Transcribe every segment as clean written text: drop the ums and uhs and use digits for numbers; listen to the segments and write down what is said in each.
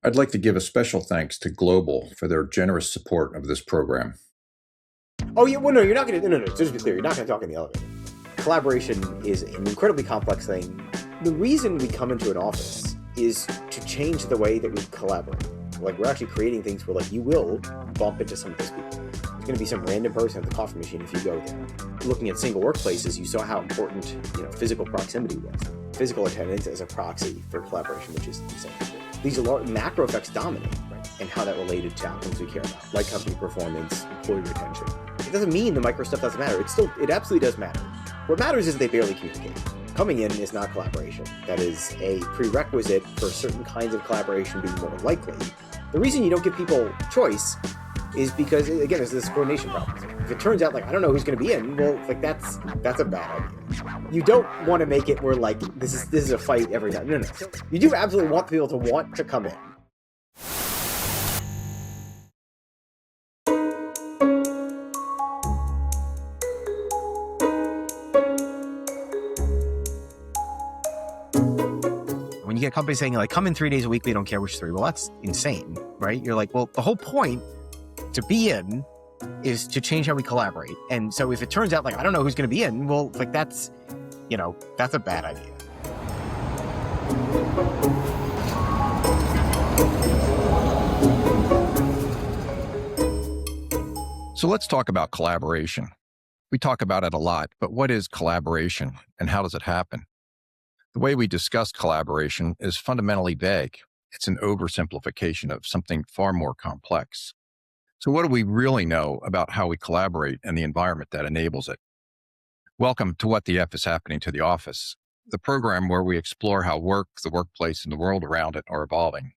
I'd like to give a special thanks to Global for their generous support of this program. Oh, yeah. Well, no, you're not going to. No. Just to be clear, you're not going to talk in the elevator. Collaboration is an incredibly complex thing. The reason we come into an office is to change the way that we collaborate. Like, we're actually creating things where, like, you will bump into some of those people. There's going to be some random person at the coffee machine if you go there. Looking at single workplaces, you saw how important, physical proximity was. Physical attendance as a proxy for collaboration, which is insane. These macro effects dominate, right? And how that related to outcomes we care about, like company performance, employee retention. It doesn't mean the micro stuff doesn't matter. It absolutely does matter. What matters is they barely communicate. Coming in is not collaboration. That is a prerequisite for certain kinds of collaboration being more likely. The reason you don't give people choice is because, again, there's this coordination problem. If it turns out, like, I don't know who's going to be in, well, like, that's a bad idea. You don't want to make it where, like, this is a fight every time. No. You do absolutely want people to want to come in. When you get companies saying, like, come in 3 days a week, we don't care which three. Well, that's insane, right? You're like, well, the whole point to be in is to change how we collaborate. And so if it turns out, like, I don't know who's going to be in, well, like, that's a bad idea. So let's talk about collaboration. We talk about it a lot, but what is collaboration and how does it happen? The way we discuss collaboration is fundamentally vague. It's an oversimplification of something far more complex. So what do we really know about how we collaborate and the environment that enables it? Welcome to What the F is Happening to the Office, the program where we explore how work, the workplace, and the world around it are evolving.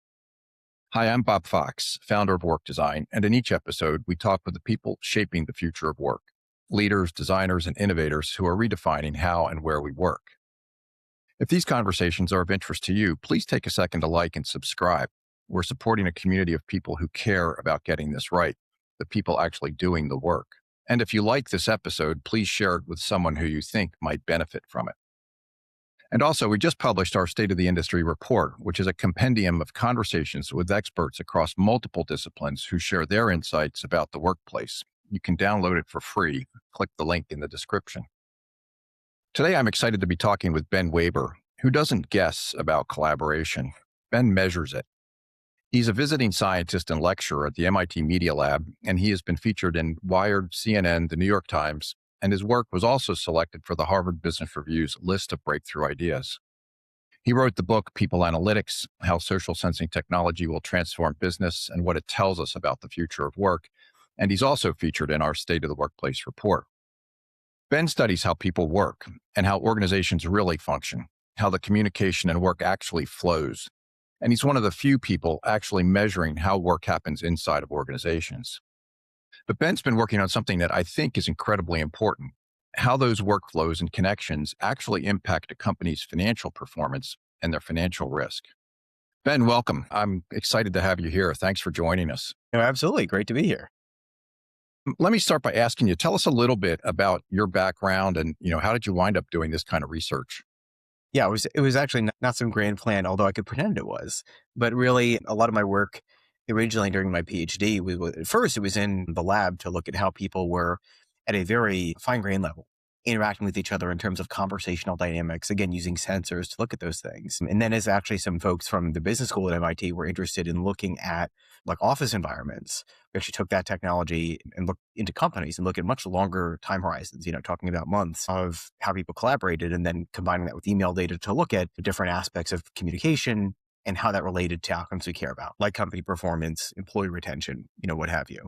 Hi, I'm Bob Fox, founder of Work Design, and in each episode, we talk with the people shaping the future of work, leaders, designers, and innovators who are redefining how and where we work. If these conversations are of interest to you, please take a second to like and subscribe. We're supporting a community of people who care about getting this right, the people actually doing the work. And if you like this episode, please share it with someone who you think might benefit from it. And also, we just published our State of the Industry report, which is a compendium of conversations with experts across multiple disciplines who share their insights about the workplace. You can download it for free. Click the link in the description. Today, I'm excited to be talking with Ben Waber, who doesn't guess about collaboration. Ben measures it. He's a visiting scientist and lecturer at the MIT Media Lab, and he has been featured in Wired, CNN, the New York Times, and his work was also selected for the Harvard Business Review's list of breakthrough ideas. He wrote the book People Analytics: How Social Sensing Technology Will Transform Business and What It Tells Us About the Future of Work, and he's also featured in our State of the Workplace report. Ben studies how people work and how organizations really function, how the communication and work actually flows. And he's one of the few people actually measuring how work happens inside of organizations. But Ben's been working on something that I think is incredibly important: how those workflows and connections actually impact a company's financial performance and their financial risk. Ben, welcome. I'm excited to have you here. Thanks for joining us. Absolutely. Great to be here. Let me start by asking you, tell us a little bit about your background and, how did you wind up doing this kind of research? Yeah, it was actually not some grand plan, although I could pretend it was. But really, a lot of my work originally during my PhD at first, it was in the lab to look at how people were at a very fine-grained level interacting with each other in terms of conversational dynamics, again, using sensors to look at those things. And then as actually some folks from the business school at MIT were interested in looking at like office environments, we actually took that technology and looked into companies and look at much longer time horizons, talking about months of how people collaborated and then combining that with email data to look at the different aspects of communication and how that related to outcomes we care about, like company performance, employee retention, what have you.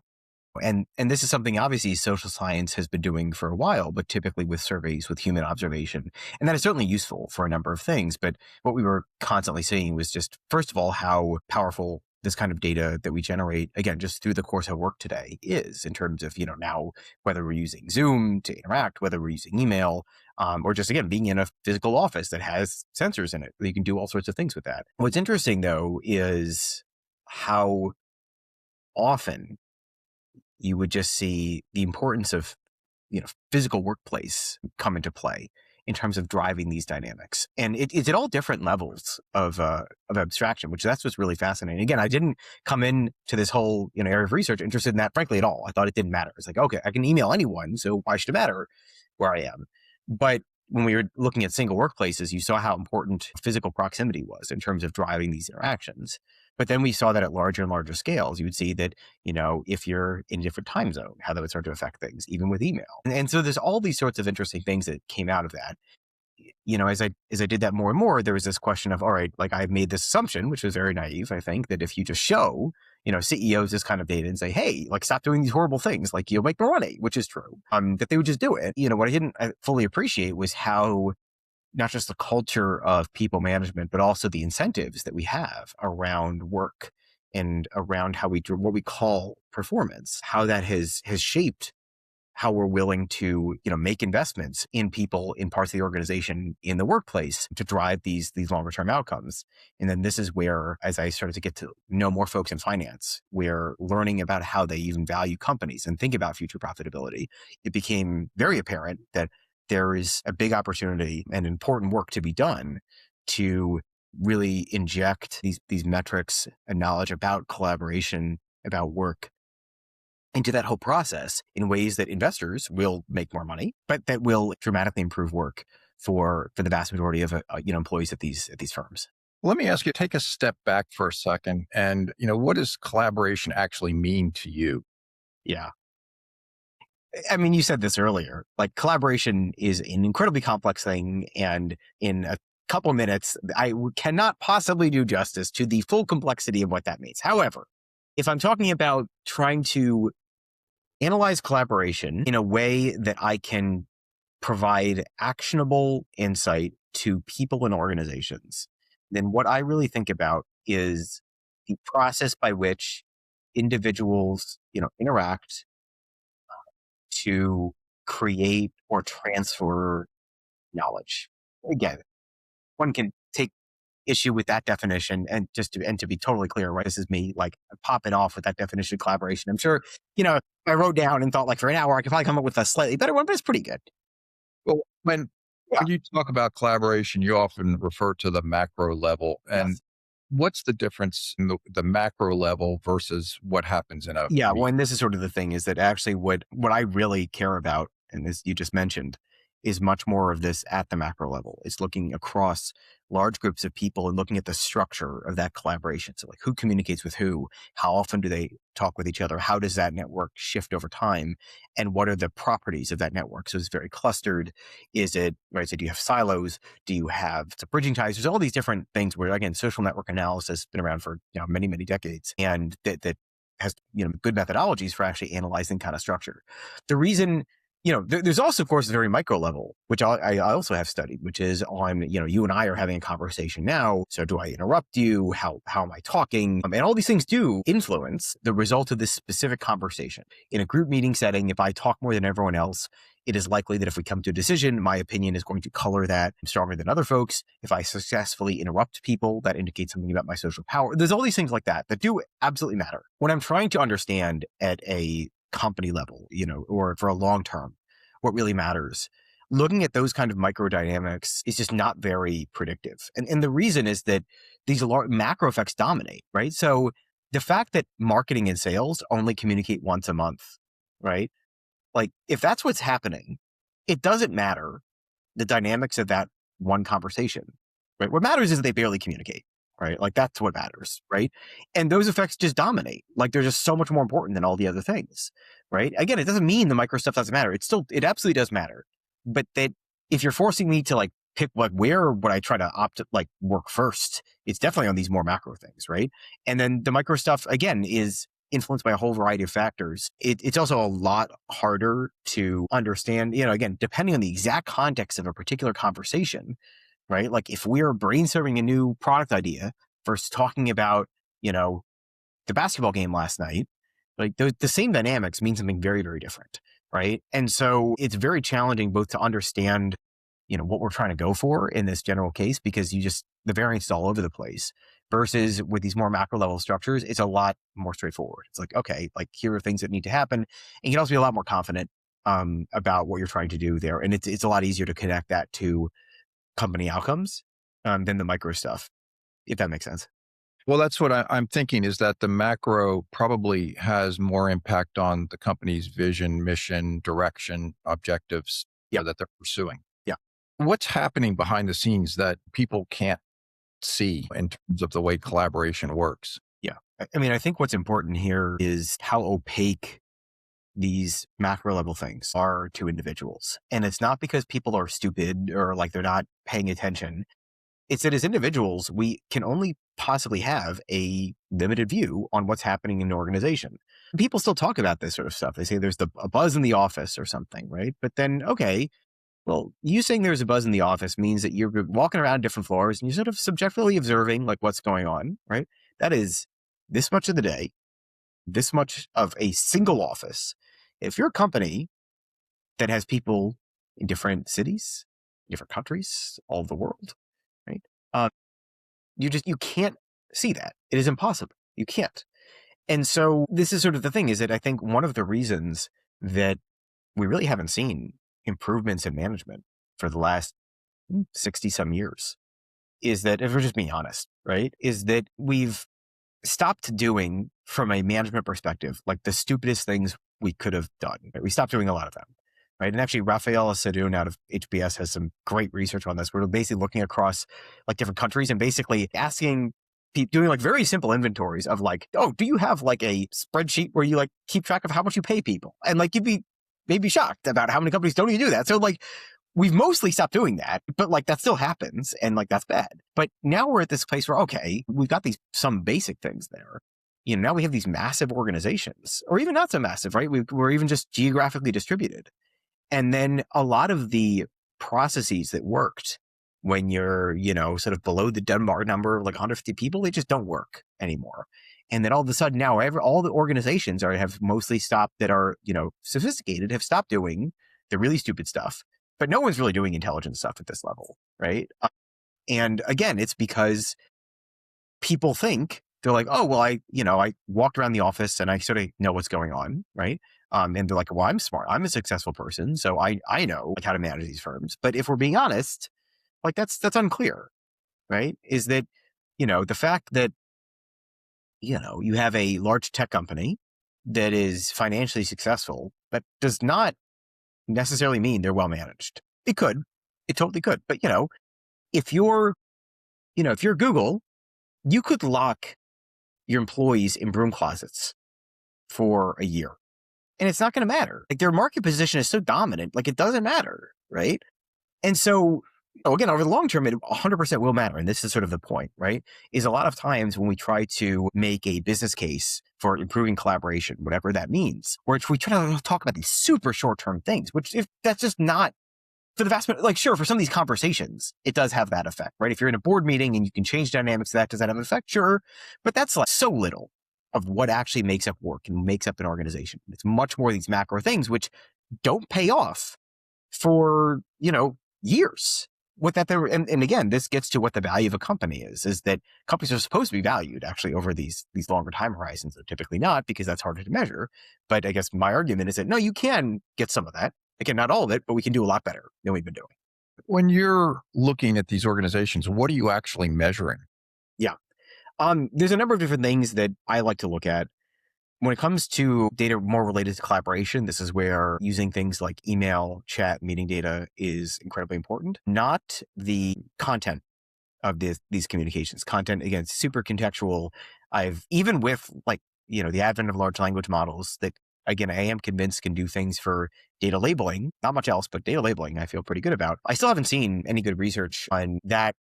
And this is something obviously social science has been doing for a while, but typically with surveys with human observation. And that is certainly useful for a number of things. But what we were constantly seeing was just, first of all, how powerful this kind of data that we generate, again, just through the course of work today is in terms of, now, whether we're using Zoom to interact, whether we're using email, or just, again, being in a physical office that has sensors in it. You can do all sorts of things with that. What's interesting, though, is how often you would just see the importance of, physical workplace come into play in terms of driving these dynamics. And it's at all different levels of abstraction, which that's what's really fascinating. Again, I didn't come in to this whole area of research interested in that, frankly, at all. I thought it didn't matter. It's like, okay, I can email anyone, so why should it matter where I am? But when we were looking at single workplaces, you saw how important physical proximity was in terms of driving these interactions. But then we saw that at larger and larger scales. You would see that, if you're in a different time zone, how that would start to affect things, even with email. And so there's all these sorts of interesting things that came out of that. As I did that more and more, there was this question of, all right, like I've made this assumption, which was very naive, I think, that if you just show, CEOs this kind of data and say, hey, like stop doing these horrible things, like you'll make more money, which is true, that they would just do it. What I didn't fully appreciate was how not just the culture of people management, but also the incentives that we have around work and around how what we call performance, how that has shaped how we're willing to, make investments in people in parts of the organization in the workplace to drive these longer term outcomes. And then this is where, as I started to get to know more folks in finance, we're learning about how they even value companies and think about future profitability. It became very apparent that there is a big opportunity and important work to be done to really inject these metrics and knowledge about collaboration, about work into that whole process in ways that investors will make more money, but that will dramatically improve work for the vast majority of employees at these firms. Let me ask you, take a step back for a second. And, what does collaboration actually mean to you? Yeah. I mean, you said this earlier, like collaboration is an incredibly complex thing. And in a couple minutes, I cannot possibly do justice to the full complexity of what that means. However, if I'm talking about trying to analyze collaboration in a way that I can provide actionable insight to people and organizations, then what I really think about is the process by which individuals, interact to create or transfer knowledge. Again, one can take issue with that definition and to be totally clear, right? This is me like popping off with that definition of collaboration. I'm sure, I wrote down and thought like for an hour, I could probably come up with a slightly better one, but it's pretty good. Well, when you talk about collaboration, you often refer to the macro level. And Yes. what's the difference in the macro level versus what happens in a Yeah, meeting? well, and this is sort of the thing is that actually what I really care about, and as you just mentioned, is much more of this at the macro level. It's looking across large groups of people and looking at the structure of that collaboration. So like who communicates with who, how often do they talk with each other, how does that network shift over time, and what are the properties of that network? So it's very clustered. Is it, right, so do you have silos? Do you have bridging ties? There's all these different things where, again, social network analysis has been around for many, many decades. And that has good methodologies for actually analyzing kind of structure. The reason, there's also, of course, a very micro level, which I also have studied, which is on, you and I are having a conversation now. So do I interrupt you? How am I talking? And all these things do influence the result of this specific conversation. In a group meeting setting, if I talk more than everyone else, it is likely that if we come to a decision, my opinion is going to color that stronger than other folks. If I successfully interrupt people, that indicates something about my social power. There's all these things like that do absolutely matter. When I'm trying to understand at a company level, or for a long term, what really matters, looking at those kind of micro dynamics is just not very predictive. And the reason is that these macro effects dominate, right? So the fact that marketing and sales only communicate once a month, right? Like, if that's what's happening, it doesn't matter the dynamics of that one conversation, right? What matters is they barely communicate, right? Like, that's what matters, right? And those effects just dominate. Like, they're just so much more important than all the other things, right? Again, it doesn't mean the micro stuff doesn't matter. It absolutely does matter. But that if you're forcing me to like pick like where would I try to work first, it's definitely on these more macro things, right? And then the micro stuff, again, is influenced by a whole variety of factors. It's also a lot harder to understand, again, depending on the exact context of a particular conversation, right? Like if we're brainstorming a new product idea versus talking about, the basketball game last night, like the same dynamics mean something very, very different, right? And so it's very challenging both to understand, what we're trying to go for in this general case, because the variance is all over the place. Versus with these more macro level structures, it's a lot more straightforward. It's like, okay, like here are things that need to happen. And you can also be a lot more confident about what you're trying to do there. And it's a lot easier to connect that to company outcomes than the micro stuff, if that makes sense. Well, that's what I'm thinking is that the macro probably has more impact on the company's vision, mission, direction, objectives Yeah. that they're pursuing. Yeah. What's happening behind the scenes that people can't see in terms of the way collaboration works? Yeah. I mean, I think what's important here is how opaque these macro level things are to individuals. And it's not because people are stupid or like they're not paying attention. It's that as individuals, we can only possibly have a limited view on what's happening in an organization. People still talk about this sort of stuff. They say there's a buzz in the office or something, right? But then, okay, well, you saying there's a buzz in the office means that you're walking around different floors and you're sort of subjectively observing like what's going on, right? That is this much of the day, this much of a single office. If you're a company that has people in different cities, different countries, all over the world, right? You can't see that. It is impossible. You can't. And so this is sort of the thing is that I think one of the reasons that we really haven't seen improvements in management for the last 60 some years is that, if we're just being honest, right, is that we've stopped doing from a management perspective, like the stupidest things we could have done. Right? We stopped doing a lot of them. Right. And actually, Rafael Sadun out of HBS has some great research on this. We're basically looking across like different countries and basically asking, doing like very simple inventories of like, oh, do you have like a spreadsheet where you like keep track of how much you pay people? And like you'd be maybe shocked about how many companies don't even do that. So like we've mostly stopped doing that, but like that still happens and like that's bad. But now we're at this place where, okay, we've got some basic things there. You know, now we have these massive organizations or even not so massive, right? We're even just geographically distributed. And then a lot of the processes that worked when you're, sort of below the Dunbar number of like 150 people, they just don't work anymore. And then all of a sudden now all the organizations have mostly stopped that are, sophisticated, have stopped doing the really stupid stuff, but no one's really doing intelligent stuff at this level. Right. And again, it's because people think they're like, oh, well, I walked around the office and I sort of know what's going on. Right. And they're like, well, I'm smart. I'm a successful person. So I know like how to manage these firms. But if we're being honest, like that's unclear, right? Is that, the fact that, you have a large tech company that is financially successful, that does not necessarily mean they're well managed. It could. It totally could. But, if you're Google, you could lock your employees in broom closets for a year. And it's not going to matter. Like their market position is so dominant, like it doesn't matter, right? And so, again, over the long term, it 100% will matter. And this is sort of the point, right? Is a lot of times when we try to make a business case for improving collaboration, whatever that means, or if we try to talk about these super short-term things, which if that's just not for the vast majority, like sure, for some of these conversations, it does have that effect, right? If you're in a board meeting and you can change dynamics, does that have an effect? Sure. But that's like so little of what actually makes up work and makes up an organization. It's much more these macro things, which don't pay off for, years. And again, this gets to what the value of a company is that companies are supposed to be valued actually over these longer time horizons. They're typically not because that's harder to measure. But I guess my argument is that no, you can get some of that. Again, not all of it, but we can do a lot better than we've been doing. When you're looking at these organizations, what are you actually measuring? Yeah. There's a number of different things that I like to look at. When it comes to data more related to collaboration, this is where using things like email, chat, meeting data is incredibly important. Not the content of these communications. Content, again, super contextual. Even with the advent of large language models that, again, I am convinced can do things for data labeling, not much else, but data labeling I feel pretty good about. I still haven't seen any good research on that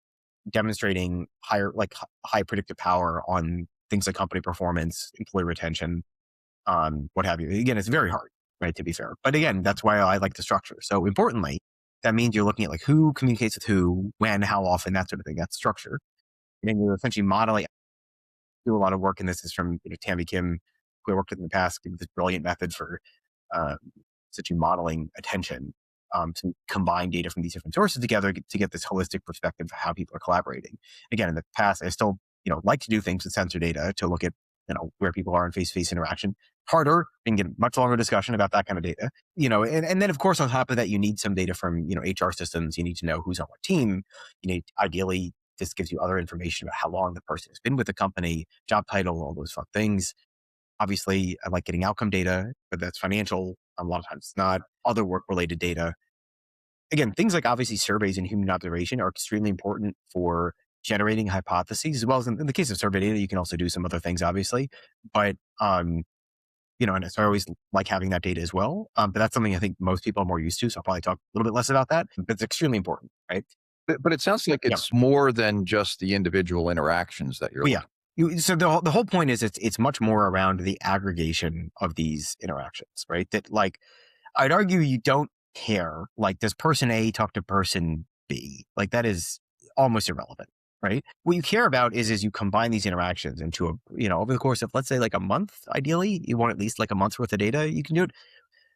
demonstrating high predictive power on things like company performance, employee retention, what have you. Again, it's very hard, right, to be fair. But again, that's why I like the structure. So importantly, that means you're looking at like who communicates with who, when, how often, that sort of thing. That's structure. And then you're essentially modeling. Do a lot of work, and this is from Tammy Kim, who I worked with in the past, gave this brilliant method for essentially modeling attention to combine data from these different sources together to get this holistic perspective of how people are collaborating. Again, in the past, I still like to do things with sensor data to look at where people are in face-to-face interaction. Harder and get a much longer discussion about that kind of data, and then of course on top of that, you need some data from, HR systems. You need to know who's on what team. Ideally, this gives you other information about how long the person has been with the company, job title, all those fun things. Obviously, I like getting outcome data, but that's financial. A lot of times it's not. Other work-related data. Again, things like obviously surveys and human observation are extremely important for generating hypotheses, as well as in the case of survey data, you can also do some other things, obviously. But, and so I always like having that data as well. But that's something I think most people are more used to. So I'll probably talk a little bit less about that, but it's extremely important, right? But it sounds like Yeah. it's more than just the individual interactions that you're Well, yeah. So the whole point is it's much more around the aggregation of these interactions, right? That like, I'd argue you don't care. Like, does person A talk to person B? Like, that is almost irrelevant, right? What you care about is you combine these interactions into over the course of, let's say, like a month, ideally, you want at least like a month's worth of data. You can do it.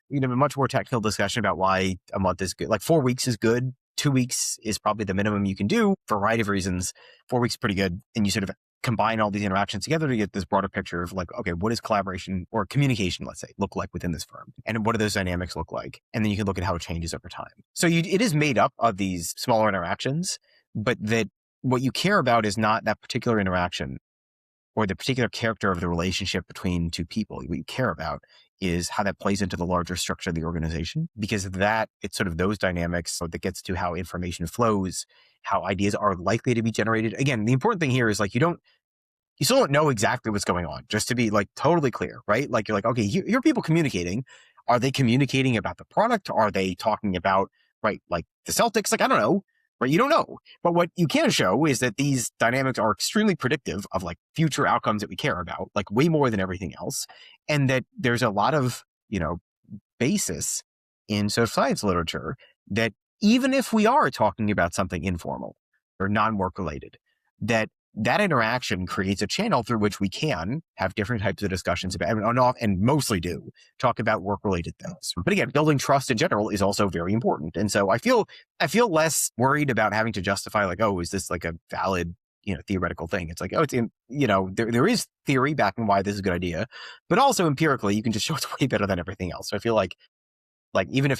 You can have a much more technical discussion about why a month is good. Like 4 weeks is good. 2 weeks is probably the minimum you can do for a variety of reasons. 4 weeks is pretty good. And you sort of combine all these interactions together to get this broader picture of like, okay, what does collaboration or communication, let's say, look like within this firm? And what do those dynamics look like? And then you can look at how it changes over time. So it is made up of these smaller interactions, but that what you care about is not that particular interaction or the particular character of the relationship between two people. What you care about is how that plays into the larger structure of the organization, because it's sort of those dynamics that gets to how information flows, how ideas are likely to be generated. Again, the important thing here is like, you still don't know exactly what's going on, just to be like totally clear, right? Like, you're like, okay, here are people communicating. Are they communicating about the product? Are they talking about, right, like the Celtics? Like, I don't know, right? You don't know. But what you can show is that these dynamics are extremely predictive of like future outcomes that we care about, like way more than everything else. And that there's a lot of, basis in social science literature that even if we are talking about something informal or non-work related, that interaction creates a channel through which we can have different types of discussions about, and mostly do talk about work-related things. But again, building trust in general is also very important. And so I feel less worried about having to justify like, oh, is this like a valid, theoretical thing? It's like, oh, there is theory backing why this is a good idea, but also empirically, you can just show it's way better than everything else. So I feel like even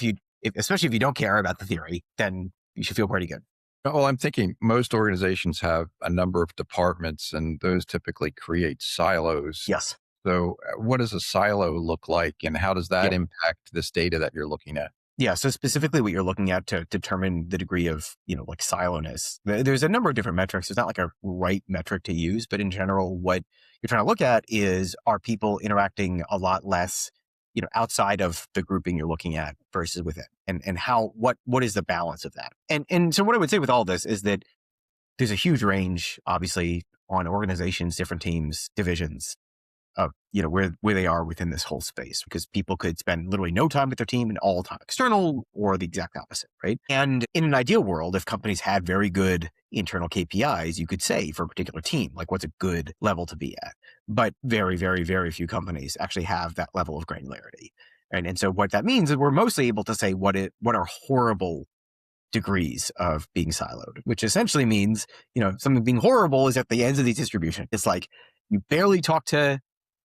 especially if you don't care about the theory, then you should feel pretty good. Well, I'm thinking most organizations have a number of departments, and those typically create silos. Yes. So what does a silo look like, and how does that Yeah. impact this data that you're looking at? Yeah. So specifically what you're looking at to determine the degree of, like silo-ness, there's a number of different metrics. There's not like a right metric to use, but in general, what you're trying to look at is, are people interacting a lot less, outside of the grouping you're looking at versus within, and what is the balance of that? And so what I would say with all this is that there's a huge range, obviously, on organizations, different teams, divisions of, where they are within this whole space, because people could spend literally no time with their team and all time external, or the exact opposite, right? And in an ideal world, if companies had very good internal KPIs, you could say for a particular team, like what's a good level to be at. But very, very, very few companies actually have that level of granularity. And so what that means is we're mostly able to say what are horrible degrees of being siloed, which essentially means, something being horrible is at the ends of the distribution. It's like you barely talk to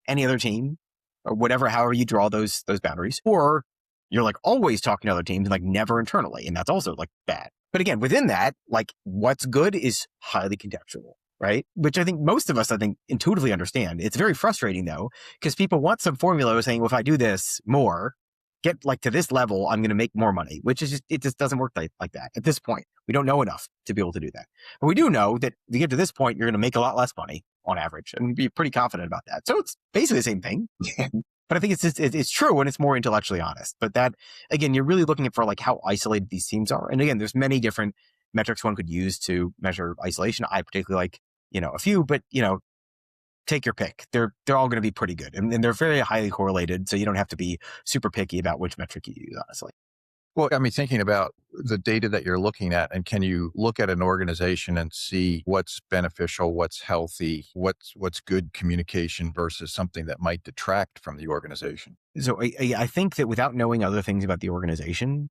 any other team or whatever, however you draw those boundaries, or you're like always talking to other teams and like never internally. And that's also like bad. But again, within that, like what's good is highly contextual, right? Which I think most of us, intuitively understand. It's very frustrating though, because people want some formula saying, well, if I do this more, get like to this level, I'm going to make more money, which is it just doesn't work like that. At this point, we don't know enough to be able to do that. But we do know that if you get to this point, you're going to make a lot less money on average, and be pretty confident about that. So it's basically the same thing. But I think it's true, and it's more intellectually honest. But that, again, you're really looking for like how isolated these teams are. And again, there's many different metrics one could use to measure isolation. I particularly like, a few, but, take your pick. They're all going to be pretty good. And they're very highly correlated. So you don't have to be super picky about which metric you use, honestly. Well, I mean, thinking about the data that you're looking at, and can you look at an organization and see what's beneficial, what's healthy, what's good communication versus something that might detract from the organization? So I think that without knowing other things about the organization,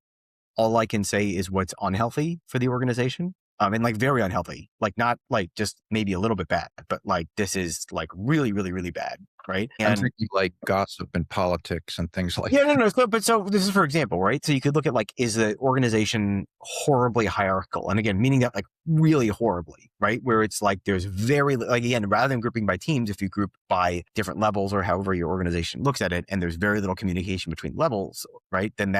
all I can say is what's unhealthy for the organization. and like very unhealthy, like not like just maybe a little bit bad, but like this is like really, really, really bad. Right. I'm And thinking like gossip and politics and things like yeah, that. no, no. So this is for example, right? So you could look at like, is the organization horribly hierarchical? And again, meaning that like really horribly, right? Where it's like there's very, like again, rather than grouping by teams, if you group by different levels or however your organization looks at it, and there's very little communication between levels, right? Then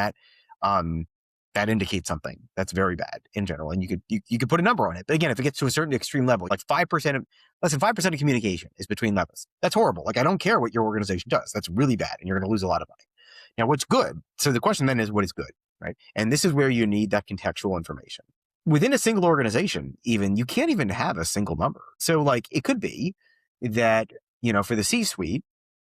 um, that indicates something that's very bad in general. And you could put a number on it. But again, if it gets to a certain extreme level, like 5% of less than 5% of communication is between levels. That's horrible. Like I don't care what your organization does. That's really bad. And you're going to lose a lot of money. Now, what's good? So the question then is, what is good, right? And this is where you need that contextual information. Within a single organization, even, you can't even have a single number. So like it could be that, for the C-suite,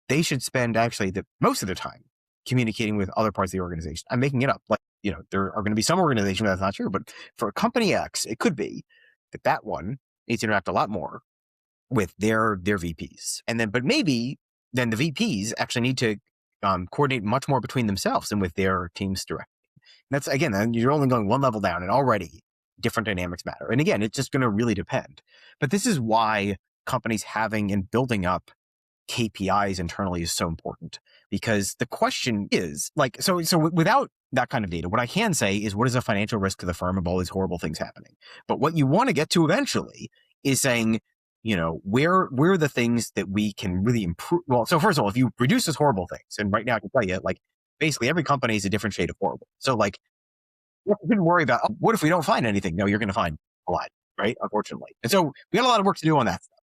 they should spend actually the most of the time communicating with other parts of the organization. I'm making it up. Like, there are going to be some organization where that's not true, but for company X, it could be that one needs to interact a lot more with their VPs. And then, but maybe then the VPs actually need to coordinate much more between themselves and with their teams directly. And that's, again, then you're only going one level down and already different dynamics matter. And again, it's just going to really depend. But this is why companies having and building up KPIs internally is so important, because the question is like, so without that kind of data, what I can say is what is a financial risk to the firm of all these horrible things happening? But what you want to get to eventually is saying, where are the things that we can really improve? Well, so first of all, if you reduce those horrible things, and right now I can tell you, like basically every company is a different shade of horrible. So like, you shouldn't worry about, what if we don't find anything? No, you're going to find a lot, right? Unfortunately. And so we got a lot of work to do on that stuff.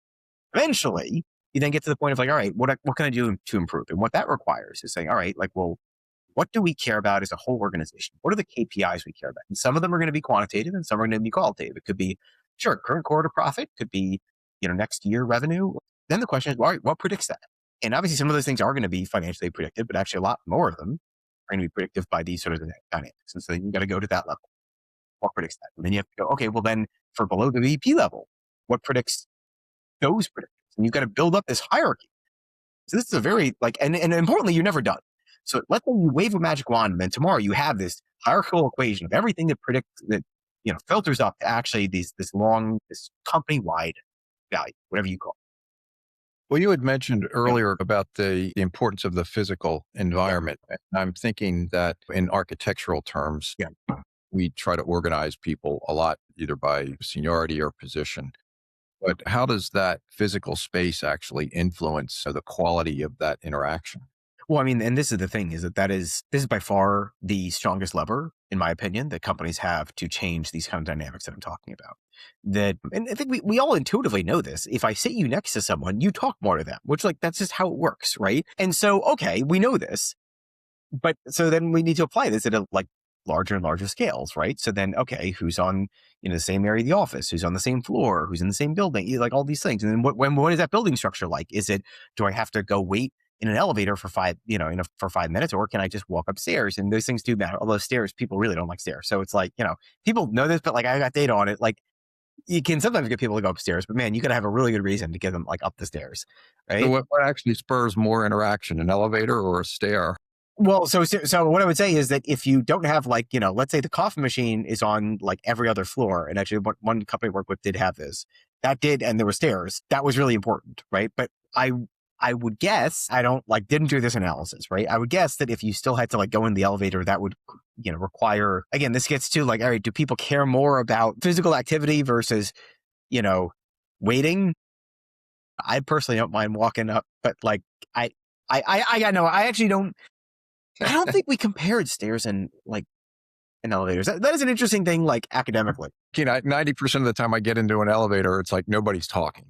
Eventually, you then get to the point of like, all right, what can I do to improve? And what that requires is saying, all right, like, well, what do we care about as a whole organization? What are the KPIs we care about? And some of them are going to be quantitative and some are going to be qualitative. It could be, sure, current quarter profit, could be, next year revenue. Then the question is, all right, what predicts that? And obviously some of those things are going to be financially predicted, but actually a lot more of them are going to be predictive by these sort of dynamics. And so you got to go to that level. What predicts that? And then you have to go, okay, well then for below the VP level, what predicts those predictors? And you've got to build up this hierarchy. So this is a very and importantly, you're never done. So let's say you wave a magic wand and then tomorrow you have this hierarchical equation of everything that predicts that, filters up to actually this company-wide value, whatever you call it. Well, you had mentioned earlier about the importance of the physical environment. And I'm thinking that in architectural terms, Yeah. we try to organize people a lot, either by seniority or position. But how does that physical space actually influence the quality of that interaction? Well, I mean, and this is the thing, is this is by far the strongest lever, in my opinion, that companies have to change these kind of dynamics that I'm talking about. And I think we all intuitively know this. If I sit you next to someone, you talk more to them, which that's just how it works, right? And so, okay, we know this, but so then we need to apply this at a larger and larger scales, right? So then, okay, who's on the same area of the office, who's on the same floor, who's in the same building, like all these things. And then what is that building structure like? Do I have to go wait in an elevator for 5 minutes, or can I just walk upstairs? And those things do matter. Although stairs, people really don't like stairs. So it's like, people know this, but I got data on it. Like you can sometimes get people to go upstairs, but man, you got to have a really good reason to get them up the stairs, right? So what actually spurs more interaction, an elevator or a stair? Well, so what I would say is that if you don't have let's say the coffee machine is on every other floor, and actually one company I worked with did have this, and there were stairs. That was really important, right? But I would guess, I don't didn't do this analysis, right? I would guess that if you still had to go in the elevator, that would require, again, this gets to all right, do people care more about physical activity versus waiting? I personally don't mind walking up, but I actually don't. I don't think we compared stairs and elevators. That is an interesting thing, academically. 90% of the time I get into an elevator, it's like nobody's talking.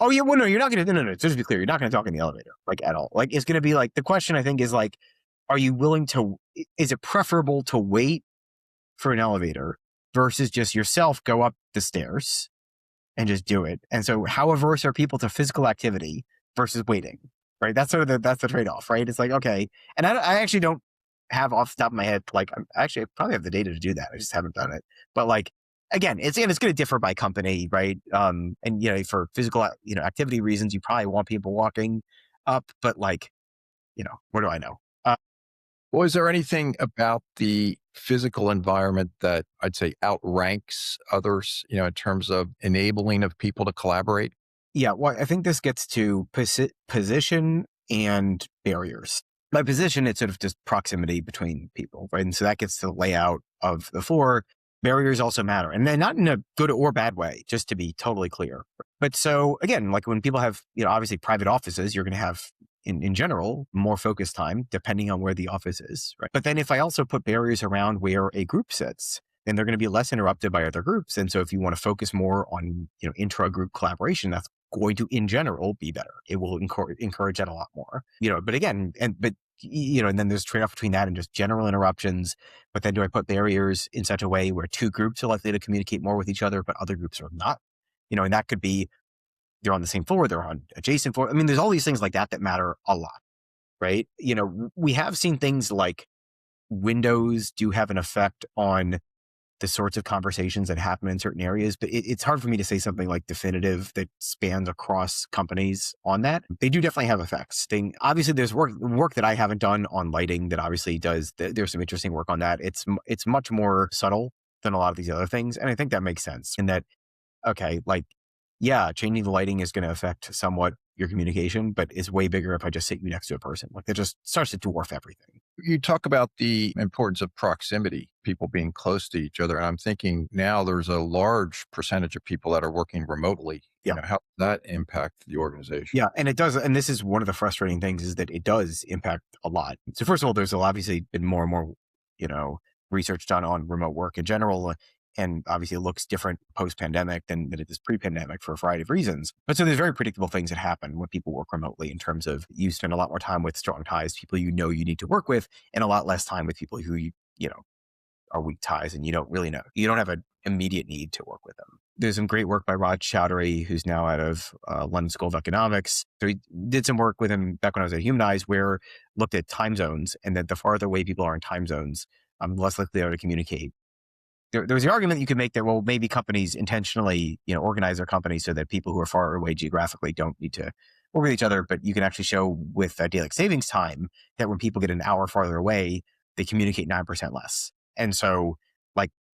Oh yeah, well no, you're not going to. No. Just to be clear, you're not going to talk in the elevator at all. It's going to be the question I think is are you willing to? Is it preferable to wait for an elevator versus just yourself go up the stairs and just do it? And so, how averse are people to physical activity versus waiting? Right, that's that's the trade off, right? It's okay, and I actually don't have off the top of my head I probably have the data to do that. I just haven't done it. But again, it's going to differ by company, right? And for physical activity reasons, you probably want people walking up, but what do I know? Well, is there anything about the physical environment that I'd say outranks others, in terms of enabling of people to collaborate? Yeah, well, I think this gets to position and barriers. By position, it's sort of just proximity between people, right? And so that gets to the layout of the floor. Barriers also matter, and then not in a good or bad way, just to be totally clear. But so again, like when people have, obviously private offices, you're going to have in general more focus time depending on where the office is, right? But then if I also put barriers around where a group sits, then they're going to be less interrupted by other groups. And so if you want to focus more on, intra-group collaboration, that's going to, in general, be better. It will encourage that a lot more, but again, and then there's trade-off between that and just general interruptions. But then do I put barriers in such a way where two groups are likely to communicate more with each other, but other groups are not? And that could be they're on the same floor, they're on adjacent floor. I mean, there's all these things like that matter a lot, right? We have seen things like windows do have an effect on the sorts of conversations that happen in certain areas, but it's hard for me to say something like definitive that spans across companies on that. They do definitely have effects. Obviously, there's work that I haven't done on lighting that obviously does. There's some interesting work on that. It's much more subtle than a lot of these other things, and I think that makes sense. In that, okay, like, yeah, changing the lighting is going to affect somewhat your communication, but it's way bigger if I just sit you next to a person. Like, that just starts to dwarf everything. You talk about the importance of proximity, people being close to each other. And I'm thinking now there's a large percentage of people that are working remotely. Yeah. How does that impact the organization? Yeah. And it does. And this is one of the frustrating things is that it does impact a lot. So first of all, there's obviously been more and more, research done on remote work in general. And obviously it looks different post-pandemic than it is pre-pandemic for a variety of reasons. But so there's very predictable things that happen when people work remotely in terms of you spend a lot more time with strong ties, people you need to work with, and a lot less time with people who are weak ties and you don't really know. You don't have an immediate need to work with them. There's some great work by Rod Chowdhury, who's now out of London School of Economics. So he did some work with him back when I was at Humanize where looked at time zones and that the farther away people are in time zones, less likely they are to communicate. There was the argument you could make that, well, maybe companies intentionally, organize their companies so that people who are far away geographically don't need to work with each other. But you can actually show with daylight savings time that when people get an hour farther away, they communicate 9% less. And so,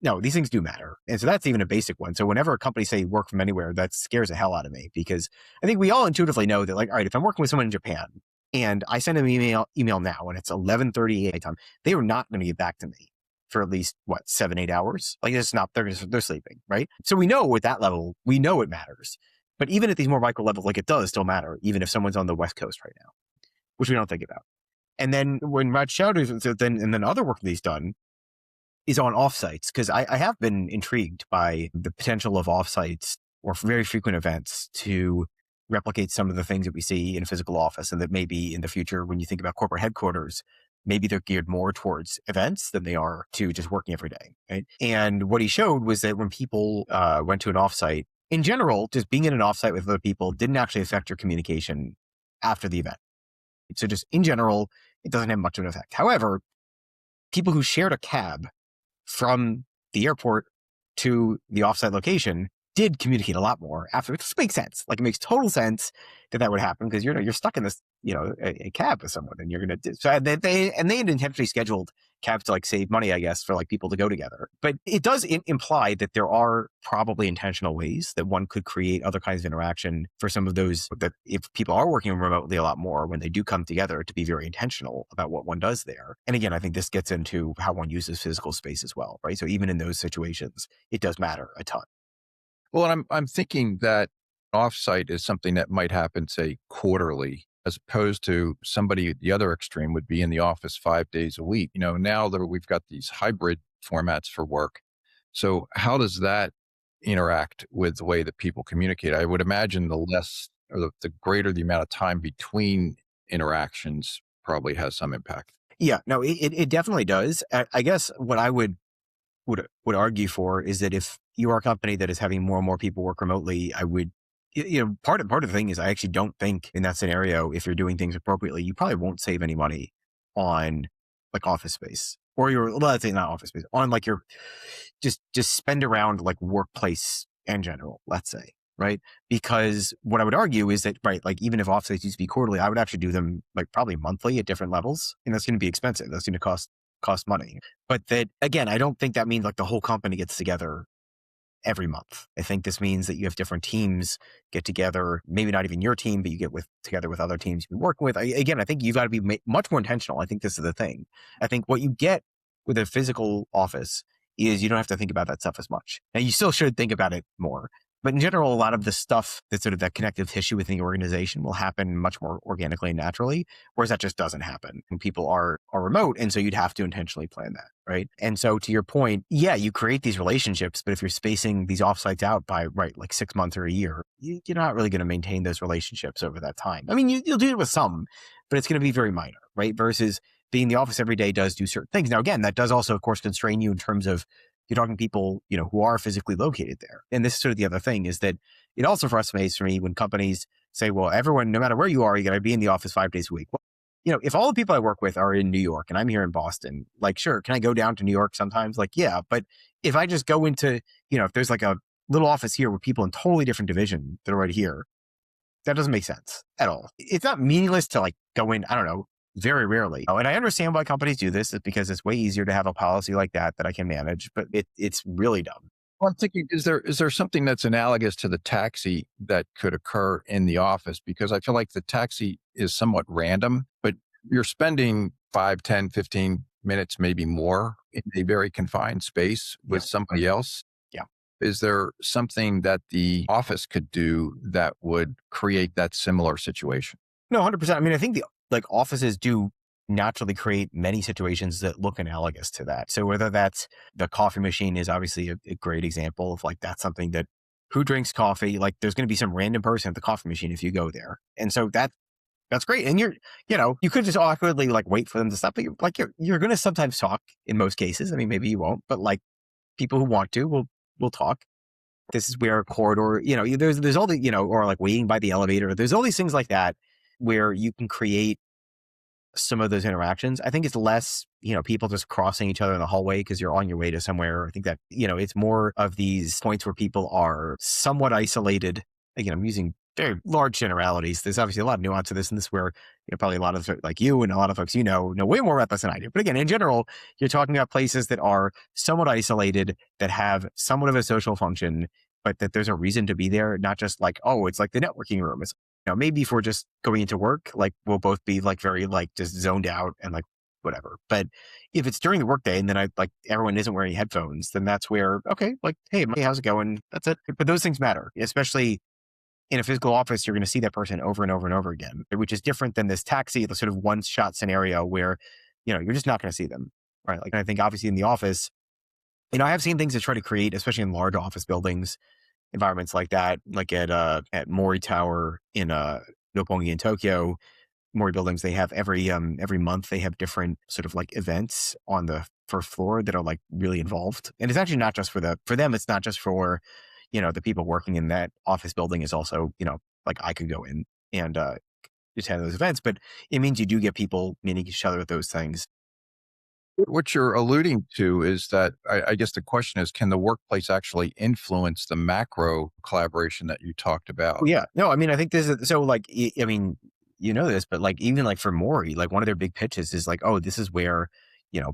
no, these things do matter. And so that's even a basic one. So whenever a company say work from anywhere, that scares the hell out of me because I think we all intuitively know that, all right, if I'm working with someone in Japan and I send them an email now and it's 11:30 a.m., they are not going to get back to me for at least 7-8 hours. Like it's not, they're sleeping, right? So we know at that level, we know it matters. But even at these more micro levels, it does still matter, even if someone's on the West Coast right now, which we don't think about. And then when Rod Chowdhury, and then other work that he's done is on offsites, because I have been intrigued by the potential of offsites or very frequent events to replicate some of the things that we see in a physical office, and that maybe in the future, when you think about corporate headquarters, maybe they're geared more towards events than they are to just working every day, right? And what he showed was that when people went to an offsite, in general, just being in an offsite with other people didn't actually affect your communication after the event. So just in general, it doesn't have much of an effect. However, people who shared a cab from the airport to the offsite location did communicate a lot more after. It just makes sense. Like it makes total sense that would happen because you're stuck in this, a cab with someone and you're going to, so they had intentionally scheduled cabs to save money, I guess, for people to go together. But it does imply that there are probably intentional ways that one could create other kinds of interaction for some of those, that if people are working remotely a lot more, when they do come together, to be very intentional about what one does there. And again, I think this gets into how one uses physical space as well, right? So even in those situations, it does matter a ton. Well, and I'm thinking that offsite is something that might happen, say, quarterly, as opposed to somebody at the other extreme would be in the office 5 days a week. Now that we've got these hybrid formats for work. So how does that interact with the way that people communicate? I would imagine the less or the greater the amount of time between interactions probably has some impact. Yeah, no, it definitely does. I guess what I would argue for is that if you are a company that is having more and more people work remotely, I would, part of the thing is I actually don't think in that scenario, if you're doing things appropriately, you probably won't save any money on office space or let's say not office space, on your just spend around workplace in general, let's say, right? Because what I would argue is that, right, even if offsites used to be quarterly, I would actually do them probably monthly at different levels, and that's going to be expensive. That's going to cost cost money. But that, again, I don't think that means like the whole company gets together every month. I think this means that you have different teams get together, maybe not even your team, but you get together with other teams you've been working with. Again, I think you've got to be much more intentional. I think this is the thing. I think what you get with a physical office is you don't have to think about that stuff as much. And you still should think about it more. But in general, a lot of the stuff that's sort of that connective tissue within the organization will happen much more organically and naturally, whereas that just doesn't happen when people are remote. And so you'd have to intentionally plan that, right? And so to your point, yeah, you create these relationships, but if you're spacing these offsites out by, right, like 6 months or a year, you're not really going to maintain those relationships over that time. I mean, you'll do it with some, but it's going to be very minor, right? Versus being in the office every day does do certain things. Now, again, that does also, of course, constrain you in terms of you're talking to people, who are physically located there. And this is sort of the other thing is that it also frustrates for me when companies say, well, everyone, no matter where you are, you got to be in the office 5 days a week. Well, if all the people I work with are in New York and I'm here in Boston, like, sure, can I go down to New York sometimes? Like, yeah. But if I just go into, if there's like a little office here with people in totally different division that are right here, that doesn't make sense at all. It's not meaningless to like go in, I don't know, very rarely. And I understand why companies do this. It's because it's way easier to have a policy like that I can manage, but it's really dumb. Well, I'm thinking, is there something that's analogous to the taxi that could occur in the office? Because I feel like the taxi is somewhat random, but you're spending 5, 10, 15 minutes, maybe more in a very confined space with somebody else. Yeah. Is there something that the office could do that would create that similar situation? No, 100%. I mean, I think offices do naturally create many situations that look analogous to that. So whether that's the coffee machine is obviously a great example of like, that's something that who drinks coffee? Like there's going to be some random person at the coffee machine if you go there. And so that's great. And you could just awkwardly like wait for them to stop, but you're going to sometimes talk in most cases. I mean, maybe you won't, but like people who want to will talk. This is where a corridor, there's all the, or like waiting by the elevator. There's all these things like that where you can create some of those interactions. I think it's less, people just crossing each other in the hallway because you're on your way to somewhere. I think that, it's more of these points where people are somewhat isolated. Again, I'm using very large generalities. There's obviously a lot of nuance to this, and this is where probably a lot of like you and a lot of folks know way more about this than I do. But again, in general, you're talking about places that are somewhat isolated, that have somewhat of a social function, but that there's a reason to be there, not just like, oh, it's like the networking room. It's maybe if we're just going into work, like we'll both be like very like just zoned out and like whatever. But if it's during the workday and then everyone isn't wearing headphones, then that's where, okay, like, hey, how's it going? That's it. But those things matter, especially in a physical office. You're going to see that person over and over and over again, which is different than this taxi, the sort of one shot scenario where, you're just not going to see them. Right. Like I think obviously in the office, I have seen things that try to create, especially in large office buildings, environments like that, like at Mori Tower in Roppongi in Tokyo. Mori buildings, they have every month they have different sort of like events on the first floor that are like really involved. And it's actually not just for them, it's not just for the people working in that office building. Is also like I could go in and just have those events, but it means you do get people meeting each other at those things. What you're alluding to is that I guess the question is, can the workplace actually influence the macro collaboration that you talked about? Yeah. No, I mean, I think this is so like, I mean, this, but like even like for Mori, like one of their big pitches is like, oh, this is where,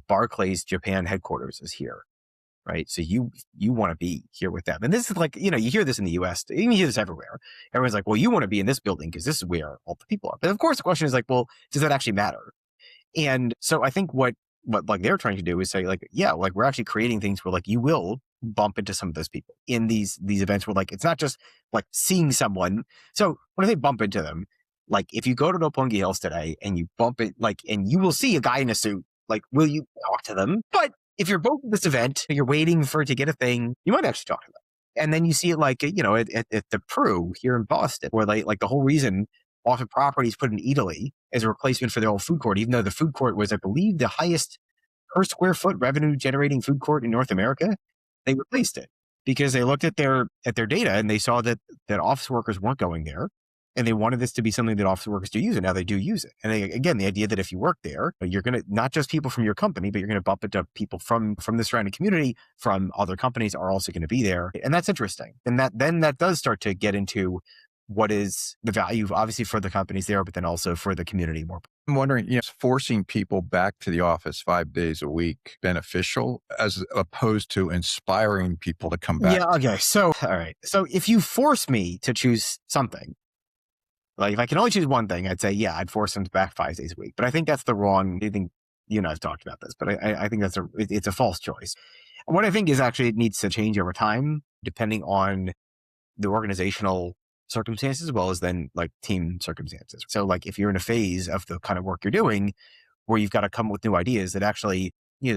Barclays Japan headquarters is here. Right. So you want to be here with them. And this is like, you hear this in the US, you hear this everywhere. Everyone's like, well, you want to be in this building because this is where all the people are. But of course, the question is like, well, does that actually matter? And so I think what like they're trying to do is say like, yeah, like we're actually creating things where like you will bump into some of those people in these events where like, it's not just like seeing someone. So when I say bump into them, like if you go to Roppongi Hills today and you bump it, like, and you will see a guy in a suit, like, will you talk to them? But if you're both at this event, you're waiting for it to get a thing, you might actually talk to them. And then you see it like, at the Pru here in Boston, where like the whole reason often properties put in Italy as a replacement for their old food court, even though the food court was, I believe, the highest per square foot revenue generating food court in North America, they replaced it because they looked at their data and they saw that office workers weren't going there. And they wanted this to be something that office workers do use, and now they do use it. And again, the idea that if you work there, you're going to, not just people from your company, but you're going to bump into people from the surrounding community, from other companies are also going to be there. And that's interesting. And that does start to get into what is the value, obviously, for the companies there, but then also for the community more. I'm wondering, is forcing people back to the office 5 days a week beneficial as opposed to inspiring people to come back? Yeah. Okay. So, all right. So if you force me to choose something, like if I can only choose one thing, I'd say, yeah, I'd force them back 5 days a week. But I think that's the wrong, I think you and I have talked about this, but I think it's a false choice. What I think is actually it needs to change over time, depending on the organizational circumstances as well as then like team circumstances. So like if you're in a phase of the kind of work you're doing where you've got to come with new ideas that actually,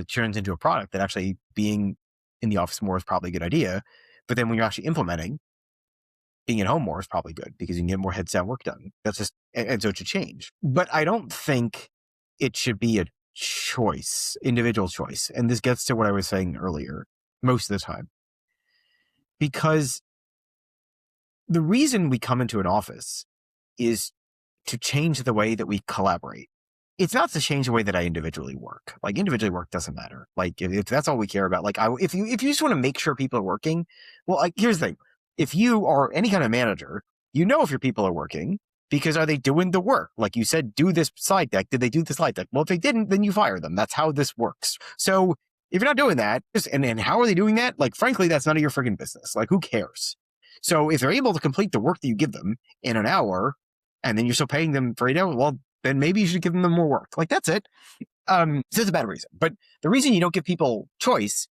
turns into a product that actually being in the office more is probably a good idea. But then when you're actually implementing, being at home more is probably good because you can get more heads down work done. That's just, and so it should change. But I don't think it should be a choice, individual choice. And this gets to what I was saying earlier, most of the time. Because the reason we come into an office is to change the way that we collaborate. It's not to change the way that I individually work. Like individually work doesn't matter. Like if that's all we care about, like if you just want to make sure people are working, well, like here's the thing. If you are any kind of manager, if your people are working because are they doing the work? Like you said, do this slide deck. Did they do the slide deck? Well, if they didn't, then you fire them. That's how this works. So if you're not doing that, and how are they doing that? Like, frankly, that's none of your freaking business. Like, who cares? So if they're able to complete the work that you give them in an hour, and then you're still paying them for 8 hours, well, then maybe you should give them more work. Like, that's it. So it's a bad reason. But the reason you don't give people choice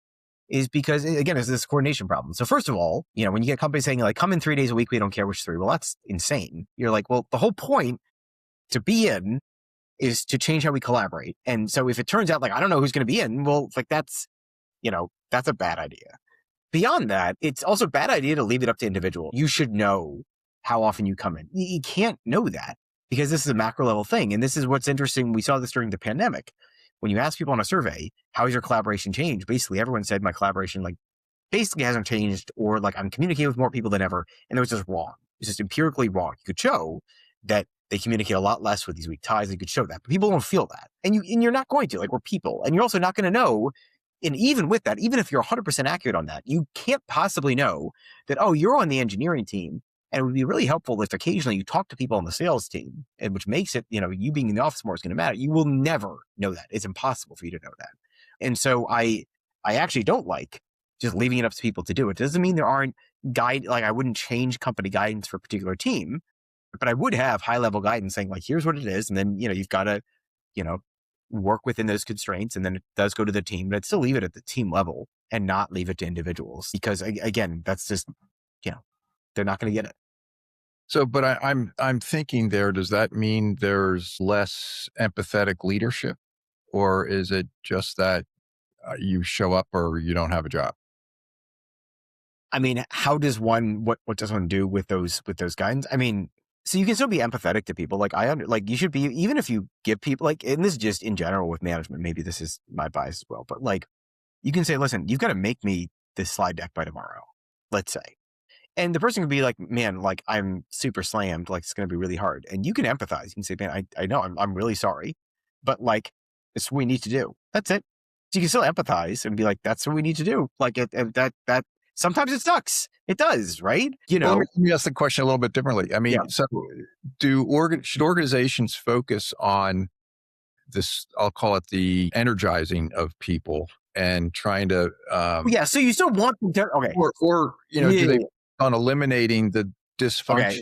is because, again, it's this coordination problem. So first of all, when you get companies saying, like, come in 3 days a week, we don't care which three. Well, that's insane. You're like, well, the whole point to be in is to change how we collaborate. And so if it turns out, like, I don't know who's going to be in, well, like, that's a bad idea. Beyond that, it's also a bad idea to leave it up to individual. You should know how often you come in. You can't know that because this is a macro level thing. And this is what's interesting. We saw this during the pandemic. When you ask people on a survey, how has your collaboration changed? Basically, everyone said my collaboration basically hasn't changed, or like I'm communicating with more people than ever. And it was just wrong. It's just empirically wrong. You could show that they communicate a lot less with these weak ties. You could show that, but people don't feel that. And you're not going to, like, we're people. And you're also not going to know. And even with that, even if you're 100% accurate on that, you can't possibly know that, oh, you're on the engineering team. And it would be really helpful if occasionally you talk to people on the sales team, and which makes it, you being in the office more is going to matter. You will never know that. It's impossible for you to know that. And so I actually don't like just leaving it up to people to do it. It doesn't mean there aren't I wouldn't change company guidance for a particular team, but I would have high level guidance saying, like, here's what it is. And then, you've got to, work within those constraints, and then it does go to the team, but I'd still leave it at the team level and not leave it to individuals because, again, that's just, they're not going to get it. So, but I'm thinking there, does that mean there's less empathetic leadership, or is it just that you show up or you don't have a job? I mean, how does what does one do with those guidance? I mean, so you can still be empathetic to people. Like you should be, even if you give people, like, and this is just in general with management, maybe this is my bias as well, but like, you can say, listen, you've got to make me this slide deck by tomorrow, let's say. And the person can be like, man, like, I'm super slammed. Like, it's going to be really hard. And you can empathize. You can say, man, I know I'm really sorry, but like, it's what we need to do. That's it. So you can still empathize and be like, that's what we need to do. Like that sometimes it sucks. It does, right? Well, let me ask the question a little bit differently. I mean, so should organizations focus on this? I'll call it the energizing of people and trying to. So you still want them to, okay. Or do they on eliminating the dysfunction? Okay,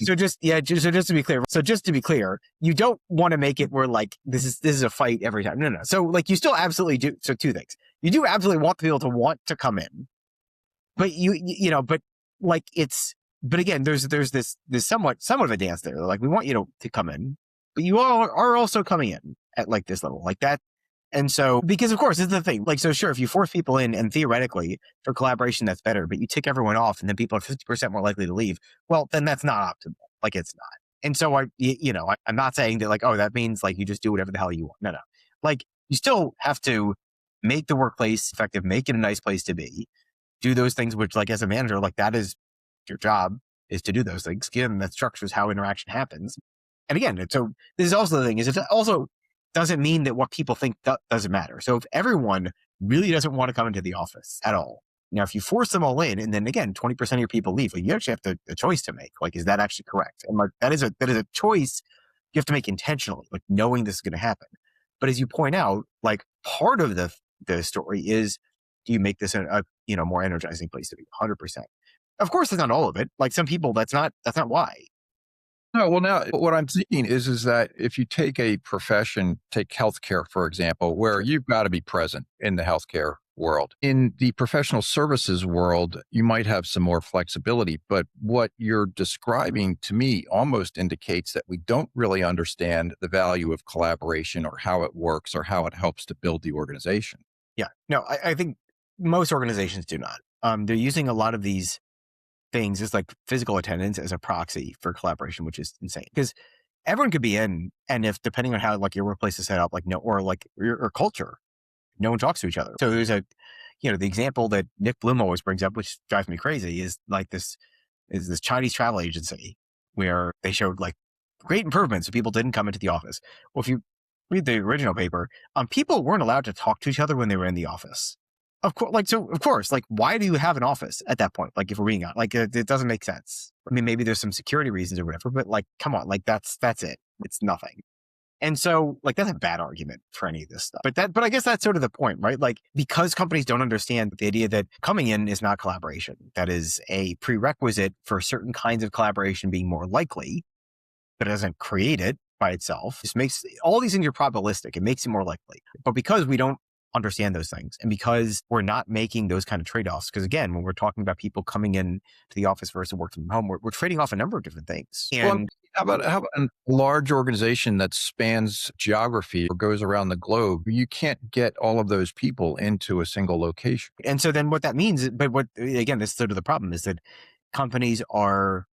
so just to be clear, you don't want to make it where like this is a fight every time. No. So like you still absolutely do. So two things. You do absolutely want people to want to come in, but but again, there's this somewhat of a dance there. Like, we want you to come in, but you all are also coming in at like this level, like that. And so, because of course, this is the thing. Like, so sure, if you force people in and theoretically for collaboration, that's better, but you tick everyone off and then people are 50% more likely to leave. Well, then that's not optimal. Like, it's not. And so I'm not saying that like, oh, that means like you just do whatever the hell you want. No. Like, you still have to make the workplace effective, make it a nice place to be, do those things, which like as a manager, like that is your job, is to do those things. Again, that structures how interaction happens. And again, so this is also the thing, is it also doesn't mean that what people think doesn't matter. So if everyone really doesn't want to come into the office at all, Now, if you force them all in, and then again, 20% of your people leave, like, you actually have a choice to make. Like, is that actually correct? And like, that is a choice you have to make intentionally, like knowing this is going to happen. But as you point out, like part of the story is, do you make this a more energizing place to be? 100%. Of course, that's not all of it. Like some people, that's not why. No, well, now what I'm thinking is that if you take a profession, take healthcare, for example, where Sure. you've got to be present in the healthcare world. In the professional services world, you might have some more flexibility, but what you're describing to me almost indicates that we don't really understand the value of collaboration or how it works or how it helps to build the organization. Yeah. No, I think most organizations do not. They're using a lot of these things as like physical attendance as a proxy for collaboration, which is insane because everyone could be in, and if depending on how like your workplace is set up, like no, or like your culture, no one talks to each other. So there's the example that Nick Bloom always brings up, which drives me crazy, is like this Chinese travel agency where they showed like great improvements so people didn't come into the office. Well, if you read the original paper, people weren't allowed to talk to each other when they were in the office. Of course, like, why do you have an office at that point? Like, if we're being on, like, it doesn't make sense. I mean, maybe there's some security reasons or whatever, but like, come on, like, that's it. It's nothing. And so, like, that's a bad argument for any of this stuff. But I guess that's sort of the point, right? Like, because companies don't understand the idea that coming in is not collaboration, that is a prerequisite for certain kinds of collaboration being more likely, but it doesn't create it by itself. Just makes all these things are probabilistic. It makes it more likely. But because we don't understand those things, and because we're not making those kind of trade-offs, because again, when we're talking about people coming in to the office versus working from home, we're trading off a number of different things. Well, And how about a large organization that spans geography or goes around the globe? You can't get all of those people into a single location. and so then what that means, but what again, this is sort of the problem is that companies are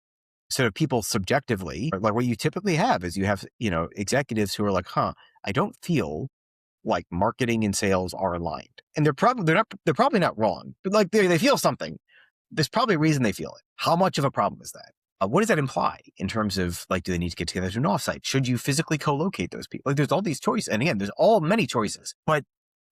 sort of people subjectively, like what you typically have is you have, executives who are like, I don't feel like marketing and sales are aligned. And they're probably not wrong, but like they feel something. There's probably a reason they feel it. How much of a problem is that? What does that imply in terms of like, do they need to get together to an offsite? Should you physically co-locate those people? Like there's all these choices. And again, there's all many choices, but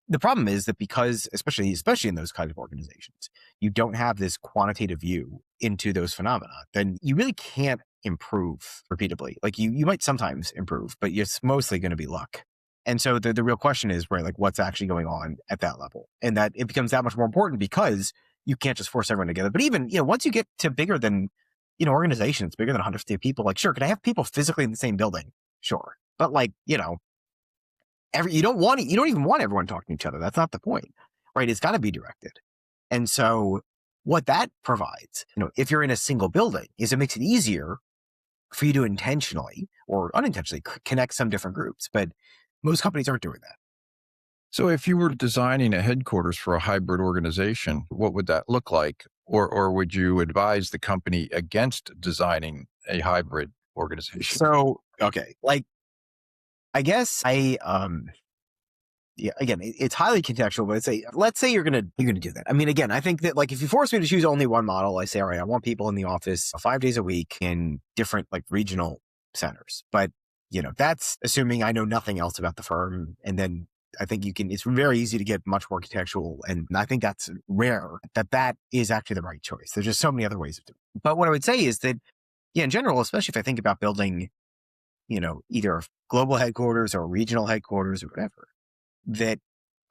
the problem is that because, especially in those kinds of organizations, you don't have this quantitative view into those phenomena, then you really can't improve repeatably. Like you might sometimes improve, but it's mostly going to be luck. And so the real question is, right, like what's actually going on at that level, and that it becomes that much more important because you can't just force everyone together. But even once you get to bigger than organizations, bigger than 150 people, like sure, can I have people physically in the same building? Sure, but like you don't even want everyone talking to each other. That's not the point, right? It's got to be directed. And so what that provides, if you're in a single building, is it makes it easier for you to intentionally or unintentionally connect some different groups. But most companies aren't doing that. So if you were designing a headquarters for a hybrid organization, what would that look like? Or would you advise the company against designing a hybrid organization? So, okay, like I guess yeah, again, it's highly contextual, but let's say you're gonna do that. I mean, again, I think that like if you force me to choose only one model, I say, all right, I want people in the office 5 days a week in different like regional centers. But that's assuming I know nothing else about the firm, and then I think it's very easy to get much more contextual, and I think that's rare that is actually the right choice. There's just so many other ways of doing it. But what I would say is that, yeah, in general, especially if I think about building, either global headquarters or regional headquarters or whatever, that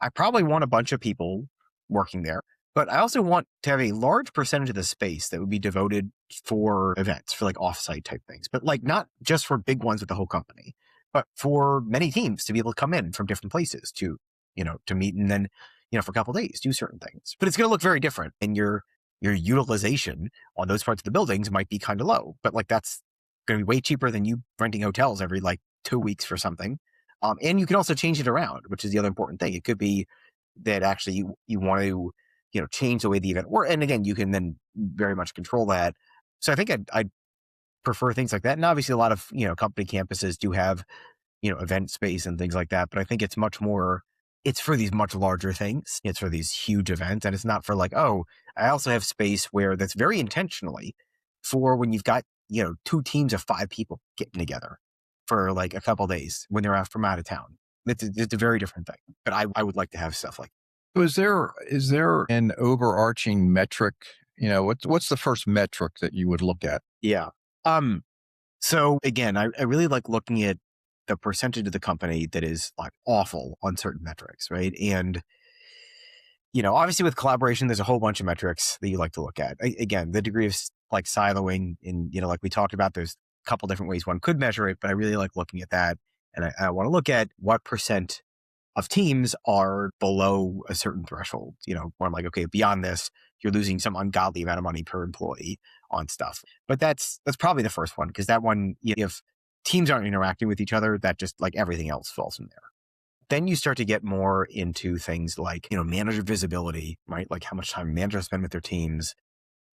I probably want a bunch of people working there, but I also want to have a large percentage of the space that would be devoted for events, for like offsite type things, but like not just for big ones with the whole company, but for many teams to be able to come in from different places to meet and then, for a couple of days, do certain things. But it's going to look very different, and your utilization on those parts of the buildings might be kind of low, but like that's going to be way cheaper than you renting hotels every like 2 weeks for something. And you can also change it around, which is the other important thing. It could be that actually you want to, change the way the event works. And again, you can then very much control that. So I think I'd prefer things like that. And obviously a lot of, company campuses do have, event space and things like that. But I think it's much more, it's for these much larger things. It's for these huge events. And it's not for like, oh, I also have space where that's very intentionally for when you've got, 2 teams of 5 people getting together for like a couple of days when they're from out of town. It's a very different thing. But I would like to have stuff like So is there an overarching metric? What's the first metric that you would look at? Yeah. Um, so again, I really like looking at the percentage of the company that is like awful on certain metrics, right? And obviously with collaboration, there's a whole bunch of metrics that you like to look at. Again, the degree of like siloing and, like we talked about, there's a couple different ways one could measure it, but I really like looking at that. And I want to look at what percent of teams are below a certain threshold, where I'm like, okay, beyond this, you're losing some ungodly amount of money per employee on stuff. But that's probably the first one, because that one, if teams aren't interacting with each other, that just like everything else falls in there. Then you start to get more into things like, manager visibility, right? Like how much time managers spend with their teams.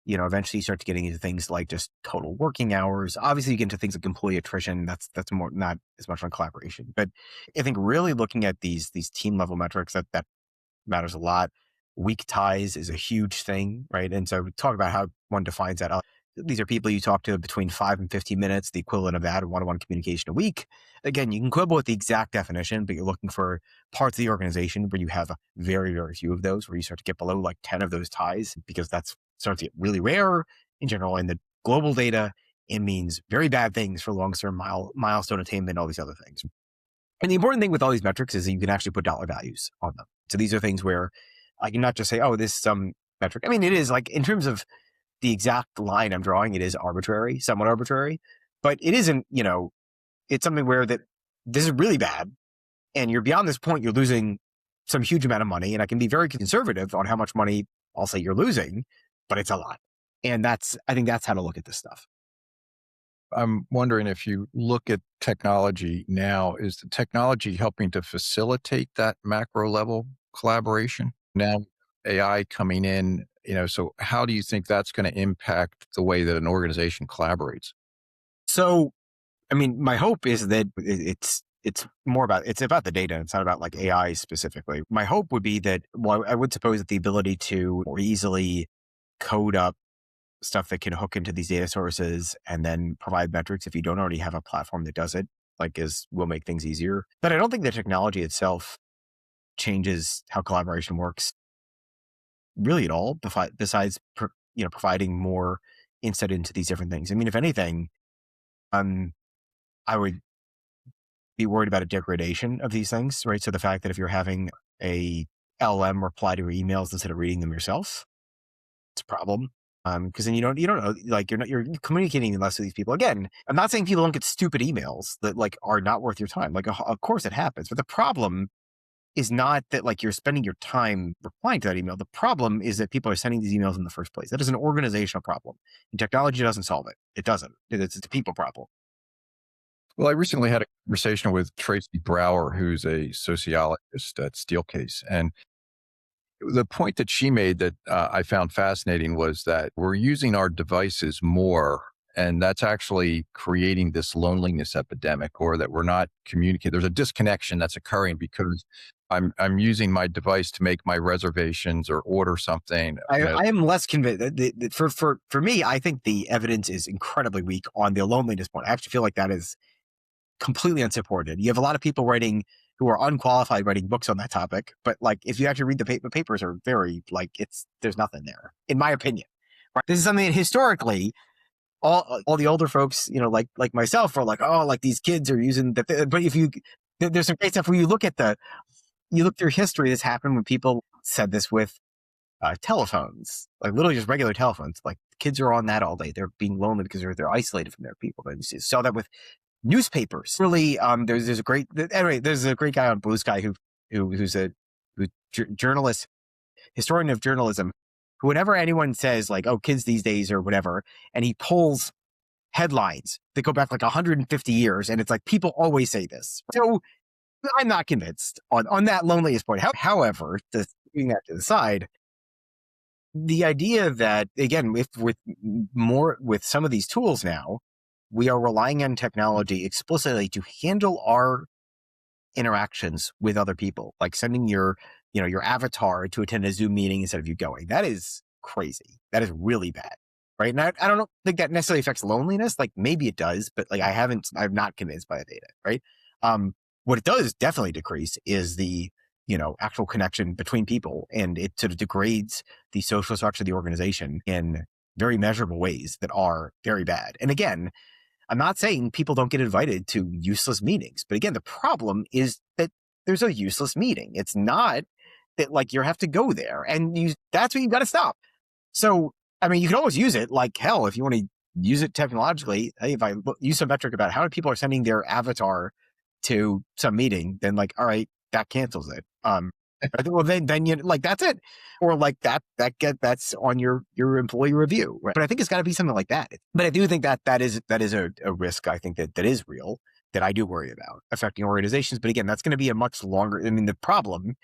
Eventually you start to getting into things like just total working hours. Obviously you get into things like employee attrition. That's more, not as much on collaboration, but I think really looking at these team level metrics, that matters a lot. Weak ties is a huge thing, right? And so we talk about how one defines that. These are people you talk to between 5 and 15 minutes, the equivalent of that, one-on-one communication a week. Again, you can quibble with the exact definition, but you're looking for parts of the organization where you have very, very few of those, where you start to get below like 10 of those ties, because that's starts to get really rare in general. In the global data, it means very bad things for long-term milestone attainment, all these other things. And the important thing with all these metrics is that you can actually put dollar values on them. So these are things where I can not just say, oh, this is some metric. I mean, it is like, in terms of the exact line I'm drawing, it is arbitrary, somewhat arbitrary, but it isn't, it's something where that this is really bad. And you're beyond this point, you're losing some huge amount of money. And I can be very conservative on how much money I'll say you're losing, but it's a lot. And I think that's how to look at this stuff. I'm wondering, if you look at technology now, is the technology helping to facilitate that macro level collaboration? Now, AI coming in, so how do you think that's going to impact the way that an organization collaborates? So, I mean, my hope is that it's about the data. It's not about like AI specifically. My hope would be that, well, I would suppose that the ability to more easily code up stuff that can hook into these data sources and then provide metrics, if you don't already have a platform that does it, will make things easier. But I don't think the technology itself changes how collaboration works really at all, besides providing more insight into these different things. I mean, if anything, I would be worried about a degradation of these things, right? So the fact that if you're having a LM reply to your emails instead of reading them yourself, it's a problem. Because then you don't know, like you're communicating less with these people. Again, I'm not saying people don't get stupid emails that like are not worth your time. Like, of course it happens, but the problem is not that like you're spending your time replying to that email. The problem is that people are sending these emails in the first place. That is an organizational problem, and technology doesn't solve it. It doesn't. It's a people problem. Well, I recently had a conversation with Tracy Brower, who's a sociologist at Steelcase. And the point that she made that I found fascinating was that we're using our devices more, and that's actually creating this loneliness epidemic, or that we're not communicating. There's a disconnection that's occurring because I'm using my device to make my reservations or order something. I am less convinced. For me, I think the evidence is incredibly weak on the loneliness point. I actually feel like that is completely unsupported. You have a lot of people who are unqualified writing books on that topic, but like if you actually read the papers are very like there's nothing there, in my opinion. Right? This is something that historically all the older folks, like myself, are like, oh, like these kids are using the. But there's some great stuff where you look through history. This happened when people said this with telephones, like literally just regular telephones. Like kids are on that all day. They're being lonely because they're isolated from their people. And you saw that with newspapers. Really, there's a great guy on Blue Sky who's a journalist, historian of journalism, who whenever anyone says like, oh, kids these days or whatever, and he pulls headlines that go back like 150 years, and it's like people always say this. So I'm not convinced on that loneliness point. However, just putting that to the side, the idea that, again, with some of these tools now, we are relying on technology explicitly to handle our interactions with other people, like sending your avatar to attend a Zoom meeting instead of you going. That is crazy. That is really bad. Right. And I don't think that necessarily affects loneliness. Like maybe it does, but like I'm not convinced by the data. Right. What it does definitely decrease is the actual connection between people. And it sort of degrades the social structure of the organization in very measurable ways that are very bad. And again, I'm not saying people don't get invited to useless meetings, but again, the problem is that there's a useless meeting. It's not that like you have to go there, and that's what you got to stop. So, I mean, you can always use it like hell if you want to use it technologically. Hey, if I use some metric about how many people are sending their avatar to some meeting, then like, all right, that cancels it. I think, well, then you like that's it, or like that's on your employee review. Right? But I think it's got to be something like that. But I do think that is a risk. I think that is real that I do worry about affecting organizations. But again, that's going to be a much longer. I mean, the problem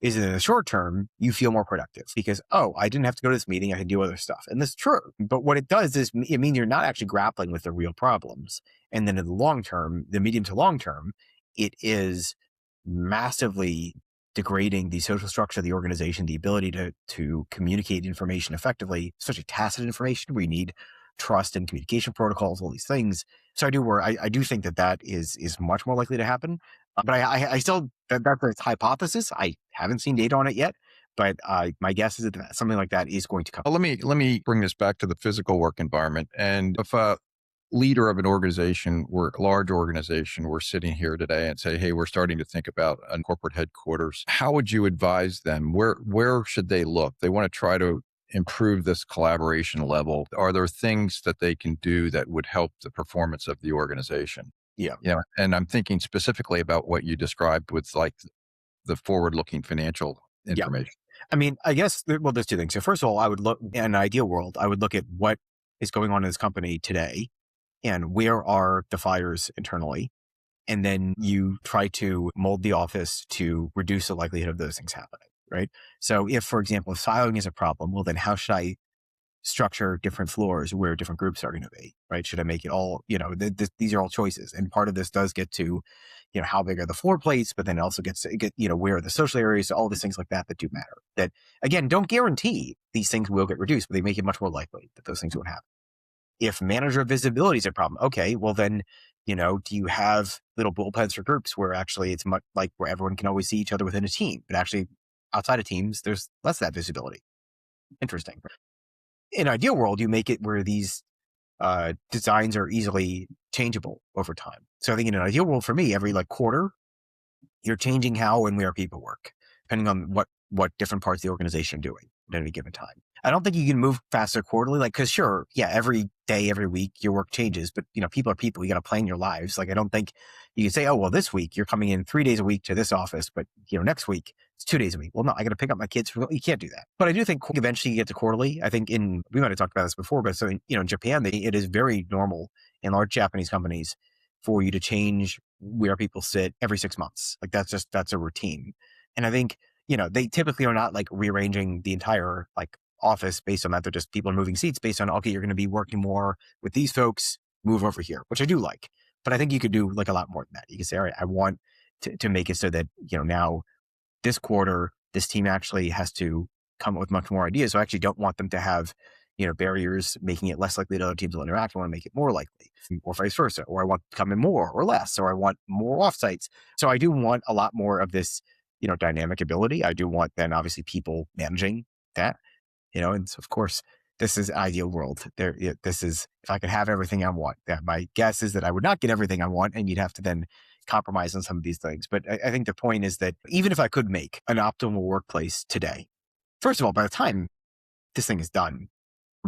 is in the short term, you feel more productive because, oh, I didn't have to go to this meeting. I can do other stuff. And that's true. But what it does is it means you're not actually grappling with the real problems. And then in the long term, the medium to long term, it is massively degrading the social structure of the organization, the ability to communicate information effectively, especially tacit information where you need trust and communication protocols, all these things. So I do think that is much more likely to happen. But I still, that's a hypothesis. I haven't seen data on it yet, but my guess is that something like that is going to come. Well, let me bring this back to the physical work environment. And if a leader of an organization, large organization, we're sitting here today and say, hey, we're starting to think about a corporate headquarters, how would you advise them? Where should they look? They want to try to improve this collaboration level. Are there things that they can do that would help the performance of the organization? Yeah. And I'm thinking specifically about what you described with like the forward-looking financial information. I mean, I guess, well, there's two things. So first of all, I would look, in an ideal world, I would look at what is going on in this company today and where are the fires internally. And then you try to mold the office to reduce the likelihood of those things happening, right? So if, for example, if siloing is a problem, well, then how should I structure different floors where different groups are going to be, right? Should I make it all, these are all choices. And part of this does get to, how big are the floor plates, but then it also gets to, where are the social areas, all these things like that do matter. That, again, don't guarantee these things will get reduced, but they make it much more likely that those things won't happen. If manager visibility is a problem, okay, well then, do you have little bullpens for groups where actually it's much like where everyone can always see each other within a team, but actually outside of teams, there's less of that visibility. Interesting. In an ideal world, you make it where these designs are easily changeable over time. So I think in an ideal world for me, every quarter, you're changing how and where people work, depending on what different parts of the organization are doing at any given time. I don't think you can move faster quarterly, because sure, yeah, every day, every week, your work changes, but people are people. You got to plan your lives. I don't think you can say, oh, well, this week you're coming in 3 days a week to this office, but next week it's 2 days a week. Well, no, I got to pick up my kids. You can't do that. But I do think eventually you get to quarterly. I think we might have talked about this before, but so in Japan, it is very normal in large Japanese companies for you to change where people sit every 6 months. That's a routine. And I think, they typically are not rearranging the entire office based on that. They're just people are moving seats based on, okay, you're going to be working more with these folks, move over here, which I do like. But I think you could do a lot more than that. You could say, all right, I want to make it so that, now this quarter, this team actually has to come up with much more ideas. So I actually don't want them to have, barriers making it less likely that other teams will interact. I want to make it more likely, or vice versa. Or I want to come in more or less, or I want more offsites. So I do want a lot more of this, dynamic ability. I do want then obviously people managing that, and so of course this is ideal world. This is, if I could have everything I want, that my guess is that I would not get everything I want, and you'd have to then compromise on some of these things. But I think the point is that even if I could make an optimal workplace today, first of all, by the time this thing is done,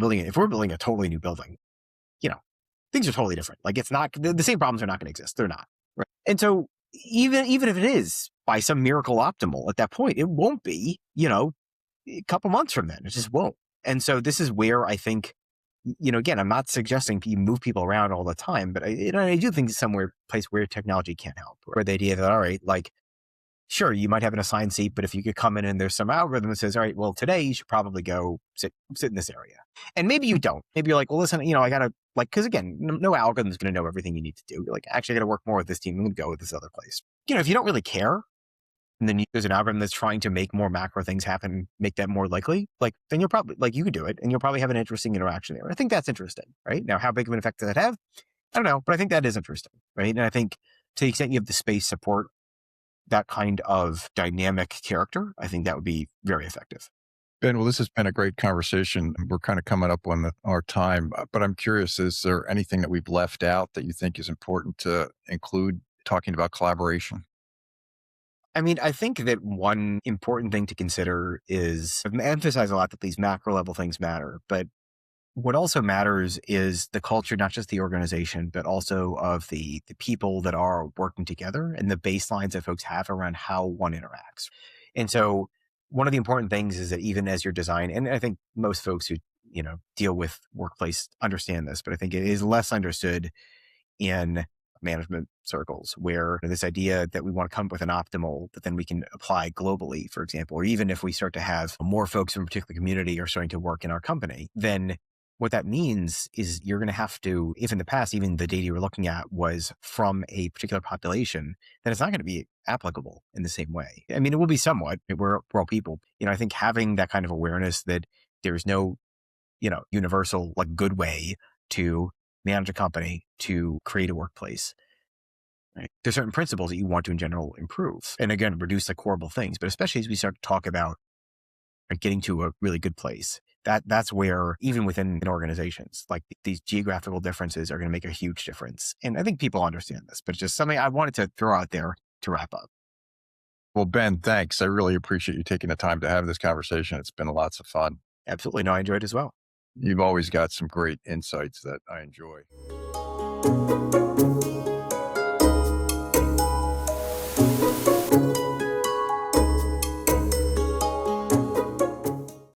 if we're building a totally new building, things are totally different. It's not, the same problems are not going to exist. They're not. Right. And so even if it is by some miracle optimal at that point, it won't be, a couple months from then. It just won't. And so this is where I think, again, I'm not suggesting you move people around all the time, but I do think it's place where technology can help, where the idea that, all right, sure, you might have an assigned seat, but if you could come in and there's some algorithm that says, all right, well, today you should probably go sit in this area. And maybe you don't. Maybe you're like, well, listen, I got to because again, no algorithm is going to know everything you need to do. You're like, actually, I got to work more with this team. I'm going to go with this other place. If you don't really care, and then there's an algorithm that's trying to make more macro things happen, make that more likely, then you'll probably, you could do it and you'll probably have an interesting interaction there. I think that's interesting, right? Now, how big of an effect does that have? I don't know, but I think that is interesting, right? And I think to the extent you have the space support that kind of dynamic character, I think that would be very effective. Ben, well, this has been a great conversation. We're kind of coming up on our time, but I'm curious, is there anything that we've left out that you think is important to include talking about collaboration? I mean, I think that one important thing to consider is I've emphasized a lot that these macro level things matter, but what also matters is the culture, not just the organization, but also of the people that are working together and the baselines that folks have around how one interacts. And so one of the important things is that even as you're design, and I think most folks who, deal with workplace understand this, but I think it is less understood in management circles where this idea that we want to come up with an optimal that then we can apply globally, for example, or even if we start to have more folks from a particular community are starting to work in our company, then what that means is you're going to have to, if in the past, even the data you were looking at was from a particular population, then it's not going to be applicable in the same way. I mean, it will be somewhat, we're all people. I think having that kind of awareness that there's no, universal, like good way to manage a company, to create a workplace. Right? There's certain principles that you want to, in general, improve, and again, reduce the horrible things. But especially as we start to talk about getting to a really good place, that's where even within organizations, like these geographical differences are going to make a huge difference. And I think people understand this, but it's just something I wanted to throw out there to wrap up. Well, Ben, thanks. I really appreciate you taking the time to have this conversation. It's been lots of fun. Absolutely, no, I enjoyed it as well. You've always got some great insights that I enjoy.